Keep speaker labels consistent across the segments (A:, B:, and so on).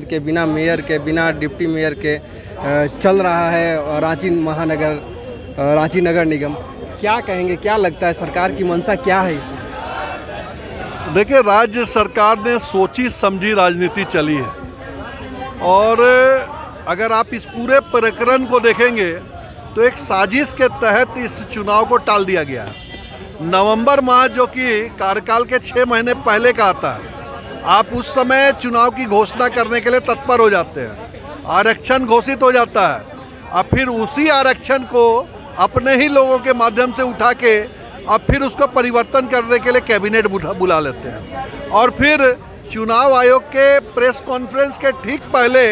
A: के, बिना मेयर के, बिना डिप्टी मेयर के चल रहा है रांची महानगर, रांची नगर निगम। क्या कहेंगे, क्या लगता है सरकार की मंशा क्या है इसमें?
B: देखिए, राज्य सरकार ने सोची समझी राजनीति चली है और अगर आप इस पूरे प्रकरण को देखेंगे तो एक साजिश के तहत इस चुनाव को टाल दिया गया है। नवंबर माह जो कि कार्यकाल के 6 महीने पहले का आता है, आप उस समय चुनाव की घोषणा करने के लिए तत्पर हो जाते हैं, आरक्षण घोषित हो जाता है, अब फिर उसी आरक्षण को अपने ही लोगों के माध्यम से उठा के अब फिर उसको परिवर्तन करने के लिए कैबिनेट बुला लेते हैं और फिर चुनाव आयोग के प्रेस कॉन्फ्रेंस के ठीक पहले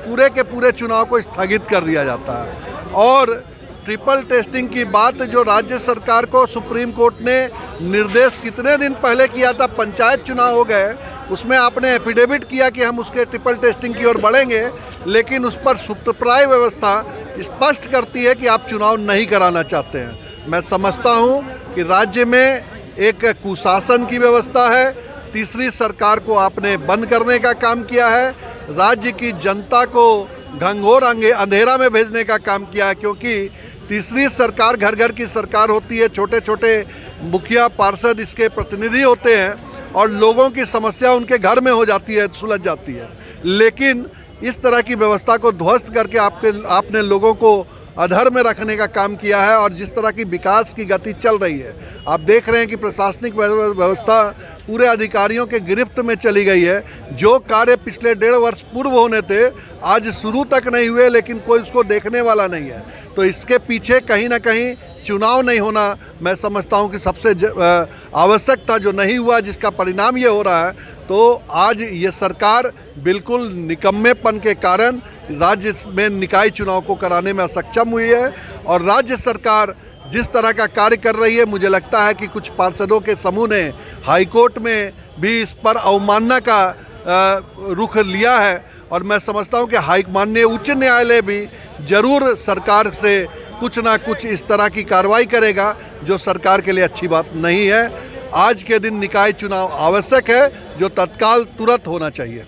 B: पूरे के पूरे चुनाव को स्थगित कर दिया जाता है। और ट्रिपल टेस्टिंग की बात जो राज्य सरकार को सुप्रीम कोर्ट ने निर्देश कितने दिन पहले किया था, पंचायत चुनाव हो गए, उसमें आपने एफिडेविट किया कि हम उसके ट्रिपल टेस्टिंग की ओर बढ़ेंगे, लेकिन उस पर सुप्तप्राय व्यवस्था स्पष्ट करती है कि आप चुनाव नहीं कराना चाहते हैं। मैं समझता हूं कि राज्य में एक कुशासन की व्यवस्था है, तीसरी सरकार को आपने बंद करने का काम किया है, राज्य की जनता को घंघोर अंधेरा में भेजने का काम किया है, क्योंकि तीसरी सरकार घर घर की सरकार होती है, छोटे छोटे मुखिया पार्षद इसके प्रतिनिधि होते हैं और लोगों की समस्या उनके घर में हो जाती है, सुलझ जाती है। लेकिन इस तरह की व्यवस्था को ध्वस्त करके आपने लोगों को अधर में रखने का काम किया है और जिस तरह की विकास की गति चल रही है, आप देख रहे हैं कि प्रशासनिक व्यवस्था पूरे अधिकारियों के गिरफ्त में चली गई है। जो कार्य पिछले 1.5 वर्ष पूर्व होने थे आज शुरू तक नहीं हुए, लेकिन कोई उसको देखने वाला नहीं है। तो इसके पीछे कहीं ना कहीं चुनाव नहीं होना मैं समझता हूं कि सबसे आवश्यक था, जो नहीं हुआ, जिसका परिणाम ये हो रहा है। तो आज ये सरकार बिल्कुल निकम्मेपन के कारण राज्य में निकाय चुनाव को कराने में असक्षम हुई है और राज्य सरकार जिस तरह का कार्य कर रही है, मुझे लगता है कि कुछ पार्षदों के समूह ने हाईकोर्ट में भी इस पर अवमानना का रुख लिया है और मैं समझता हूं कि माननीय उच्च न्यायालय भी जरूर सरकार से कुछ ना कुछ इस तरह की कार्रवाई करेगा जो सरकार के लिए अच्छी बात नहीं है। आज के दिन निकाय चुनाव आवश्यक है, जो तत्काल तुरंत होना चाहिए।